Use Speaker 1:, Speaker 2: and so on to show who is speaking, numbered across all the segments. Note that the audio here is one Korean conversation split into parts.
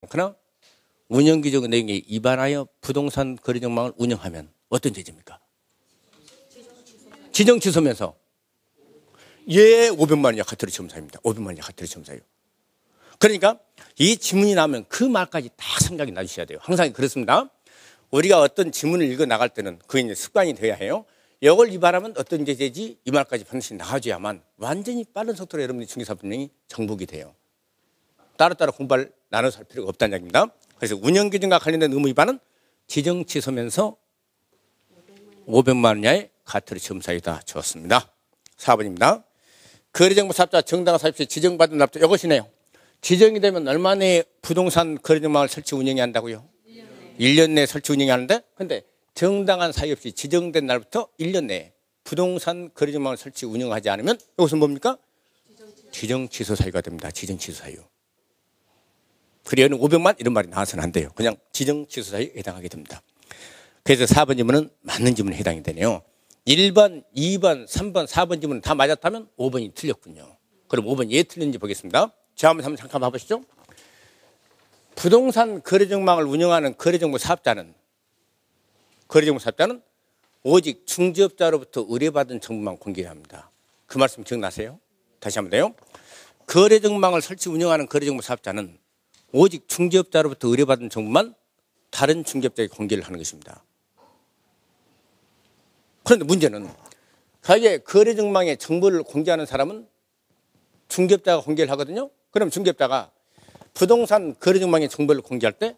Speaker 1: 그러나 운영규정 내용에 위반하여 부동산 거래정망을 운영하면 어떤 죄입니까? 지정 취소면서 예 500만 원 약화토리 점사입니다. 500만 원 약화토리 점사예요. 그러니까 이 지문이 나오면 그 말까지 다 생각이 나주셔야 돼요. 항상 그렇습니다. 우리가 어떤 지문을 읽어 나갈 때는 그게 이제 습관이 돼야 해요. 이걸 위반하면 어떤 죄지 이 말까지 반드시 나와줘야만 완전히 빠른 속도로 여러분들이 중개사법령이 정복이 돼요. 따로따로 공부를 나눠서 할 필요가 없다는 얘기입니다. 그래서 운영규정과 관련된 의무 위반은 지정 취소면서 500만 원 이하의 과태료 점사이다. 좋습니다. 4번입니다. 거래정보 사업자 정당한 사업 시 지정받은 납부 이것이네요. 지정이 되면 얼마 내에 부동산 거래정망을 설치 운영이 한다고요? 1년 내에 설치 운영이 하는데 근데 정당한 사유 없이 지정된 날부터 1년 내에 부동산 거래정망을 설치 운영하지 않으면 이것은 뭡니까? 지정 취소 사유가 됩니다. 지정 취소 사유. 그래야 500만 이런 말이 나와서는 안 돼요. 그냥 지정 취소 사유에 해당하게 됩니다. 그래서 4번 지문은 맞는 지문에 해당이 되네요. 1번, 2번, 3번, 4번 지문은 다 맞았다면 5번이 틀렸군요. 그럼 5번 예 틀린지 보겠습니다. 자, 한번 잠깐 봐보시죠. 부동산 거래정망을 운영하는 거래정보 사업자는 오직 중개업자로부터 의뢰받은 정보만 공개합니다. 그 말씀 기억나세요? 다시 한번 돼요. 거래정망을 설치 운영하는 거래정보 사업자는 오직 중개업자로부터 의뢰받은 정보만 다른 중개업자에게 공개를 하는 것입니다. 그런데 문제는 가게 거래정망의 정보를 공개하는 사람은 중개업자가 공개를 하거든요. 그럼 중개업자가 부동산 거래정망의 정보를 공개할 때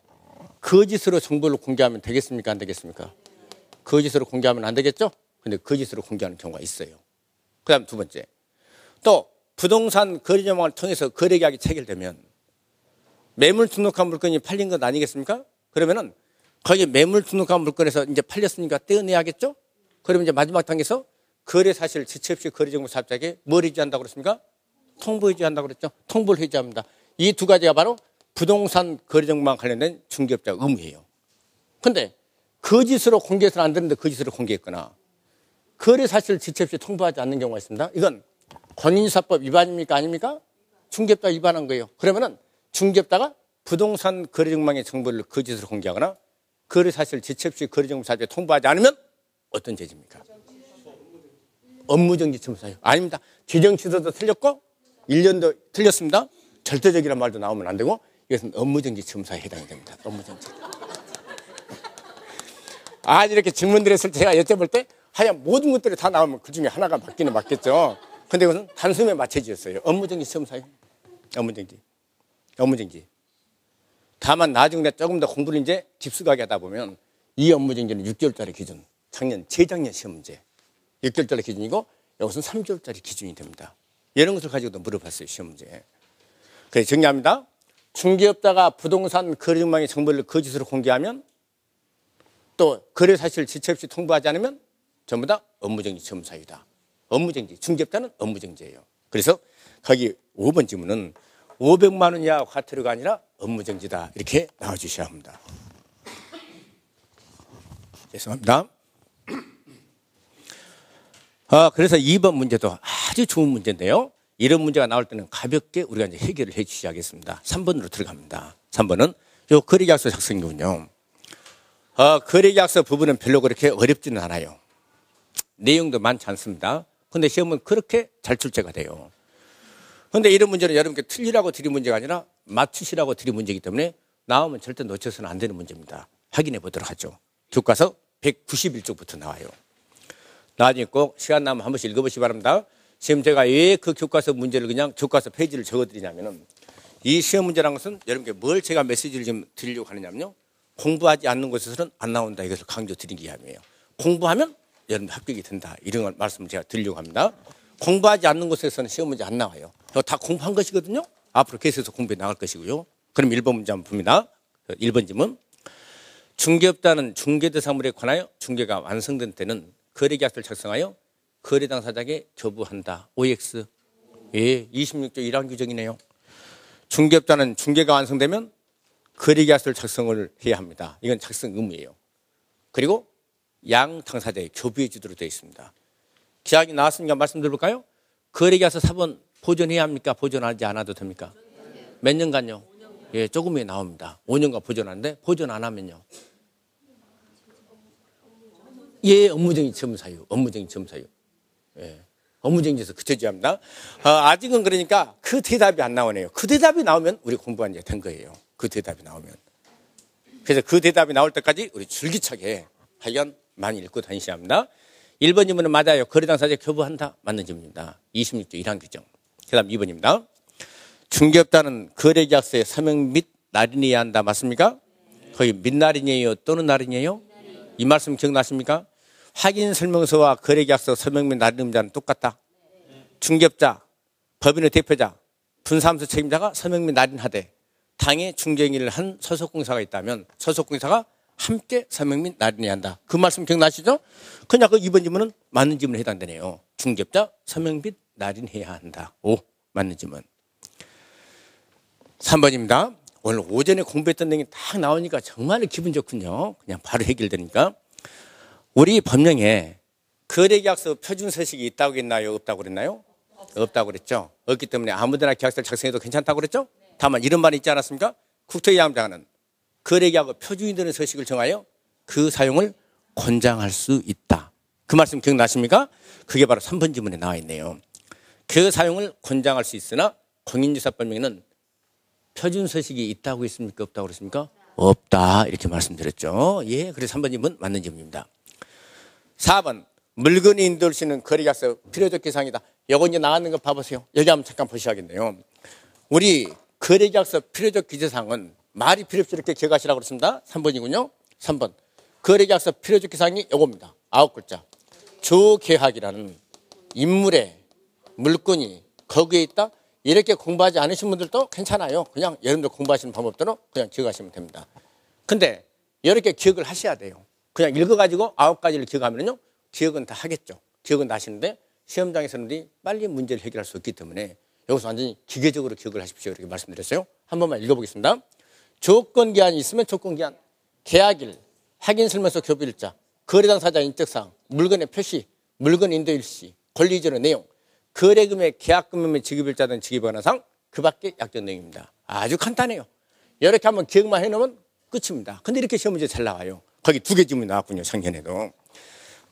Speaker 1: 거짓으로 정보를 공개하면 되겠습니까? 안 되겠습니까? 거짓으로 공개하면 안 되겠죠? 근데 거짓으로 공개하는 경우가 있어요. 그 다음 두 번째. 또 부동산 거래정망을 통해서 거래계약이 체결되면 매물 등록한 물건이 팔린 것 아니겠습니까? 그러면은 거기 매물 등록한 물건에서 이제 팔렸으니까 떼어내야겠죠? 그러면 이제 마지막 단계에서 거래 사실 지체 없이 거래정보 사업자에게 뭘 해지한다고 그랬습니까? 통보 해지한다고 그랬죠? 통보를 해지합니다. 이 두 가지가 바로 부동산 거래정보와 관련된 중개업자 의무예요. 근데 거짓으로 공개해서는 안 되는데 거짓으로 공개했거나 거래 사실 지체 없이 통보하지 않는 경우가 있습니다. 이건 권인사법 위반입니까? 아닙니까? 중개업자 위반한 거예요. 그러면은 중개업자가 부동산 거래정보의 정보를 거짓으로 공개하거나 거래 사실 지체 없이 거래정보 사업자에 통보하지 않으면 어떤 죄입니까? 업무정지 첨사예요. 아닙니다. 지정 취소도 틀렸고 1년도 틀렸습니다. 절대적이라는 말도 나오면 안 되고 이것은 업무정지 첨사에 해당이 됩니다. 업무정지. 이렇게 질문들 했을 때 제가 여쭤볼 때 하여간 모든 것들이 다 나오면 그중에 하나가 맞기는 맞겠죠. 근데 이것은 단숨에 맞춰지었어요. 업무정지 첨사예요. 업무정지. 다만 나중에 조금 더 공부를 이제 깊숙하게 하다 보면 이 업무정지는 6개월짜리 기준, 재작년 시험 문제 6개월짜리 기준이고 이것은 3개월짜리 기준이 됩니다. 이런 것을 가지고도 물어봤어요. 시험 문제. 그래서 정리합니다. 중개업자가 부동산 거래정망의 정보를 거짓으로 공개하면 또 거래 사실 지체 없이 통보하지 않으면 전부 다 업무정지 첨사유다. 업무정지. 중개업자는 업무정지예요. 그래서 거기 5번 지문은 500만 원 이하 과태료가 아니라 업무정지다. 이렇게 나와주셔야 합니다. 죄송합니다. 그래서 2번 문제도 아주 좋은 문제인데요. 이런 문제가 나올 때는 가볍게 우리가 이제 해결을 해 주셔야겠습니다. 3번으로 들어갑니다. 3번은 요 거래계약서 작성이군요. 거래계약서 부분은 별로 그렇게 어렵지는 않아요. 내용도 많지 않습니다. 근데 시험은 그렇게 잘 출제가 돼요. 근데 이런 문제는 여러분께 틀리라고 드린 문제가 아니라 맞추시라고 드린 문제이기 때문에 나오면 절대 놓쳐서는 안 되는 문제입니다. 확인해 보도록 하죠. 교과서 191쪽부터 나와요. 나중에 꼭 시간 나면 한 번씩 읽어보시기 바랍니다. 지금 제가 왜 그 교과서 문제를 그냥 교과서 페이지를 적어드리냐면은 이 시험 문제라는 것은 여러분께 뭘 제가 메시지를 좀 드리려고 하느냐면요. 공부하지 않는 곳에서는 안 나온다. 이것을 강조 드린 기함이에요. 공부하면 여러분 합격이 된다. 이런 말씀을 제가 드리려고 합니다. 공부하지 않는 곳에서는 시험 문제 안 나와요. 다 공부한 것이거든요. 앞으로 계속해서 공부해 나갈 것이고요. 그럼 1번 문제 한번 봅니다. 1번 질문. 중개업자는 중개대상물에 관하여 중개가 완성된 때는 거래계약서를 작성하여 거래 당사자에게 교부한다. OX. 예, 26조 1항 규정이네요. 중개업자는 중개가 완성되면 거래계약서를 작성을 해야 합니다. 이건 작성 의무예요. 그리고 양 당사자의 교부해 주도록 되어 있습니다. 계약이 나왔으니까 말씀드려볼까요? 거래계약서 4번 보존해야 합니까? 보존하지 않아도 됩니까? 몇 년간요? 예, 조금이 나옵니다. 5년간 보존하는데 보존 안 하면요. 예, 업무정지 처분 사유. 업무정지 처분 사유. 예. 업무정지에서 그쳐줘야 합니다. 아직은 그러니까 그 대답이 안 나오네요. 그 대답이 나오면 우리 공부한 게 된 거예요. 그 대답이 나오면. 그래서 그 대답이 나올 때까지 우리 줄기차게 하여간 많이 읽고 다니셔야 합니다. 1번 질문은 맞아요. 거래당사자 교부한다. 맞는 질문입니다. 26조 1항 규정. 그 다음 2번입니다. 중개업자는 거래계약서에 서명 및 날인해야 한다. 맞습니까? 거의 밑날인이에요? 또는 날인이에요? 이 말씀 기억나십니까? 확인설명서와 거래계약서 서명 및 날인자는 똑같다. 중개업자, 법인의 대표자, 분사무소 책임자가 서명 및 날인하되 당해 중개행위를 한 소속공사가 있다면 소속공사가 함께 서명 및 날인해야 한다. 그 말씀 기억나시죠? 그냥 그 2번 질문은 맞는 질문에 해당되네요. 중개업자 서명 및 날인해야 한다. 오, 맞는 질문. 3번입니다. 오늘 오전에 공부했던 내용이 딱 나오니까 정말 기분 좋군요. 그냥 바로 해결되니까. 우리 법령에 거래계약서 표준서식이 있다고 했나요? 없다고 그랬나요? 없다고 그랬죠. 없기 때문에 아무데나 계약서를 작성해도 괜찮다고 그랬죠. 다만 이런 말이 있지 않았습니까? 국토기관장은 거래계약의 표준이 되는 서식을 정하여 그 사용을 권장할 수 있다. 그 말씀 기억나십니까? 그게 바로 3번 지문에 나와 있네요. 그 사용을 권장할 수 있으나 공인중개사법령에는 표준서식이 있다고 했습니까? 없다고 그랬습니까? 없다. 이렇게 말씀드렸죠. 예, 그래서 3번 질문 맞는 질문입니다. 4번 물건이 인도할 수 있는 거래계약서 필요적 기사항이다. 이거 이제 나왔는 거 봐보세요. 여기 한번 잠깐 보셔야겠네요. 우리 거래계약서 필요적 기재사항은 말이 필요 없이 이렇게 기억하시라고 그랬습니다. 3번이군요. 3번 거래계약서 필요적 기사항이 이겁니다. 9글자. 조계약이라는 인물의 물건이 거기에 있다. 이렇게 공부하지 않으신 분들도 괜찮아요. 그냥 여러분들 공부하시는 방법대로 그냥 기억하시면 됩니다. 근데 이렇게 기억을 하셔야 돼요. 그냥 읽어가지고 9가지를 기억하면요. 기억은 다 하겠죠. 기억은 다 하시는데 시험장에서는 빨리 문제를 해결할 수 없기 때문에 여기서 완전히 기계적으로 기억을 하십시오. 이렇게 말씀드렸어요. 한 번만 읽어보겠습니다. 조건기한이 있으면 조건기한, 계약일, 확인설명서 교부일자, 거래당사자 인적사항, 물건의 표시, 물건 인도일시, 권리이전의 내용, 거래금액, 계약금액, 지급일자 등 지급관한상 그 밖에 약정 내용입니다. 아주 간단해요. 이렇게 한번 기억만 해놓으면 끝입니다. 근데 이렇게 시험 문제 잘 나와요. 거기 2개 질문이 나왔군요. 작년에도.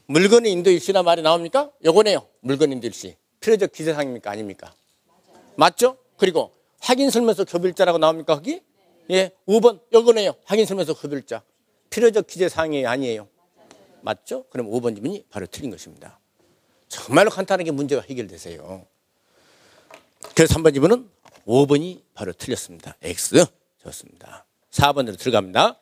Speaker 1: 물건의 인도일시나 말이 나옵니까? 요거네요. 물건 인도일시. 필요적 기재사항입니까? 아닙니까? 맞죠? 그리고 확인설명서 교부일자라고 나옵니까? 거기? 예, 5번 요거네요. 확인설명서 교부일자. 필요적 기재사항이 아니에요. 맞죠? 그럼 5번 질문이 바로 틀린 것입니다. 정말로 간단하게 문제가 해결되세요. 그래서 3번 질문은 5번이 바로 틀렸습니다. X. 좋습니다. 4번으로 들어갑니다.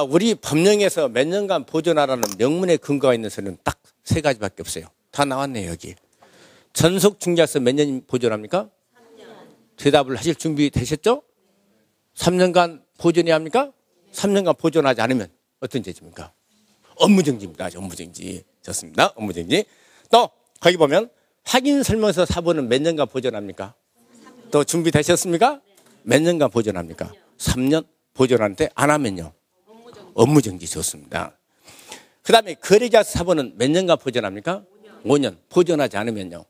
Speaker 1: 우리 법령에서 몇 년간 보존하라는 명문의 근거가 있는 서는 딱 3가지밖에 없어요. 다 나왔네요. 여기. 전속중개약서 몇 년 보존합니까? 3년. 대답을 하실 준비 되셨죠? 3년간 보존해야 합니까? 3년간 보존하지 않으면 어떤 죄입니까? 업무정지입니다. 업무정지. 좋습니다. 업무정지. 또 거기 보면 확인설명서 사본은 몇 년간 보존합니까? 또 준비되셨습니까? 몇 년간 보존합니까? 3년 보존하는데 안 하면요? 업무정지. 좋습니다. 그 다음에 거래계약서 사본은 몇 년간 보존합니까? 5년. 보존하지 않으면요?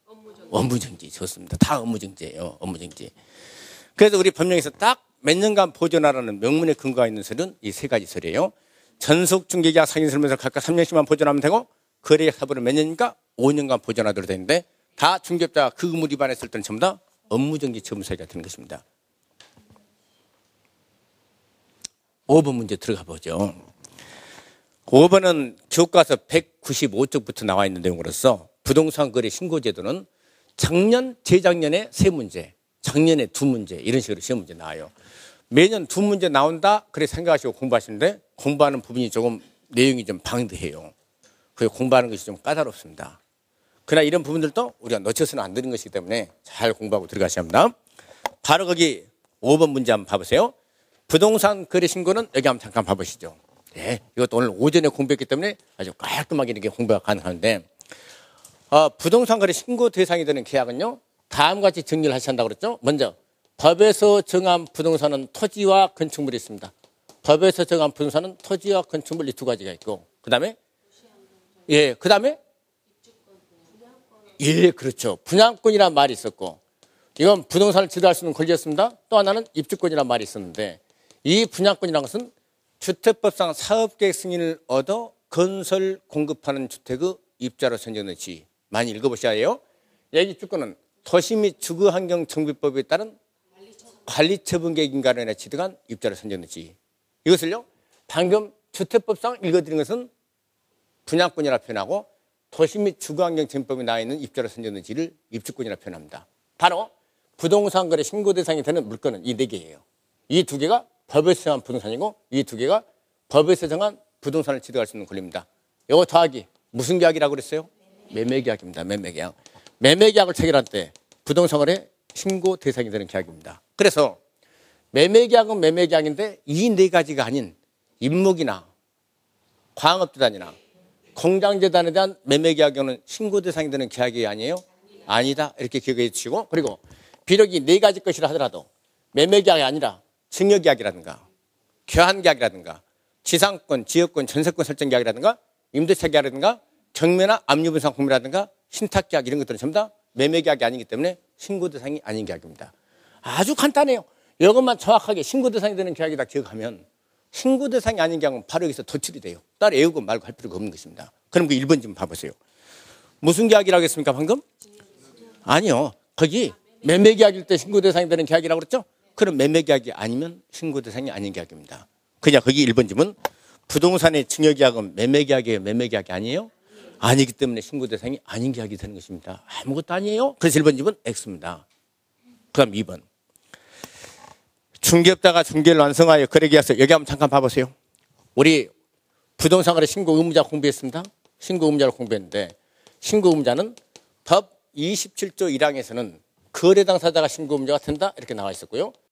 Speaker 1: 업무정지. 좋습니다. 다 업무정지예요. 업무정지. 그래서 우리 법령에서 딱 몇 년간 보존하라는 명문의 근거가 있는 서류는 이 3가지 서류예요. 전속중개계약 확인설명서 각각 3년씩만 보존하면 되고 거래계약 사본은 몇 년입니까? 5년간 보존하도록 되는데 다 중개업자가 그 의무를 위반했을 때는 전부 다 업무정지 처분서가 되는 것입니다. 5번 문제 들어가 보죠. 5번은 교과서 195쪽부터 나와 있는 내용으로서 부동산 거래 신고제도는 작년, 재작년에 3문제, 작년에 2문제 이런 식으로 시험 문제 나와요. 매년 2문제 나온다 그래 생각하시고 공부하시는데 공부하는 부분이 조금 내용이 좀 방대해요. 그래서 공부하는 것이 좀 까다롭습니다. 그러나 이런 부분들도 우리가 놓쳐서는 안 되는 것이기 때문에 잘 공부하고 들어가셔야 합니다. 바로 거기 5번 문제 한번 봐보세요. 부동산 거래 신고는 여기 한번 잠깐 봐보시죠. 네, 이것도 오늘 오전에 공부했기 때문에 아주 깔끔하게 이렇게 공부가 가능한데 부동산 거래 신고 대상이 되는 계약은요. 다음과 같이 정리를 하셔야 한다고 그랬죠. 먼저 법에서 정한 부동산은 토지와 건축물이 있습니다. 법에서 정한 부동산은 토지와 건축물 이 2가지가 있고 그 다음에 예, 그 다음에 예, 그렇죠. 분양권이라는 말이 있었고 이건 부동산을 지도할 수 있는 권리였습니다. 또 하나는 입주권이라는 말이 있었는데 이 분양권이라는 것은 주택법상 사업계획 승인을 얻어 건설 공급하는 주택의 입주자로 선정된 지 많이 읽어보셔야 해요. 여기 입주권은 도시 및 주거환경정비법에 따른 관리처분계획 인가론에 취득한 입주자로 선정된 지 이것을요 방금 주택법상 읽어드린 것은 분양권이라 표현하고 도시 및 주거환경정비법에 나와 있는 입주자로 선정된 지를 입주권이라 표현합니다. 바로 부동산 거래 신고 대상이 되는 물건은 이 네 개예요. 이 두 개가 법에서 정한 부동산이고 이 두 개가 법에서 정한 부동산을 취득할 수 있는 권리입니다. 이거 더하기 무슨 계약이라고 그랬어요? 매매계약입니다. 매매계약. 매매계약을 체결할 때 부동산 거래 신고 대상이 되는 계약입니다. 그래서 매매계약은 매매계약인데 이 네 가지가 아닌 임목이나 광업재단이나 공장재단에 대한 매매계약은 신고 대상이 되는 계약이 아니에요? 아니다. 이렇게 기억해 주시고 그리고 비록 이 네 가지 것이라 하더라도 매매계약이 아니라 증여계약이라든가 교환계약이라든가 지상권, 지역권, 전세권 설정 계약이라든가 임대차 계약이라든가 경매나 압류분상 공매라든가 신탁계약 이런 것들은 전부 다 매매계약이 아니기 때문에 신고 대상이 아닌 계약입니다. 아주 간단해요. 이것만 정확하게 신고 대상이 되는 계약이다 기억하면 신고 대상이 아닌 계약은 바로 여기서 도출이 돼요. 따로 외우고 말고 할 필요가 없는 것입니다. 그럼 그 1번 좀 봐보세요. 무슨 계약이라고 했습니까 방금? 아니요. 거기 매매계약일 때 신고 대상이 되는 계약이라고 그랬죠? 그럼 매매계약이 아니면 신고 대상이 아닌 계약입니다. 그냥 거기 1번 질문 부동산의 증여계약은 매매계약이에요? 매매계약이 아니에요? 아니기 때문에 신고 대상이 아닌 계약이 되는 것입니다. 아무것도 아니에요? 그래서 1번 질문 X입니다. 그 다음 2번 중개업자가 중개를 완성하여 거래계약서 여기 한번 잠깐 봐보세요. 우리 부동산 거래 신고 의무자 공부했습니다. 신고 의무자를 공부했는데 신고 의무자는 법 27조 1항에서는 거래 당사자가 신고 의무자가 된다 이렇게 나와 있었고요.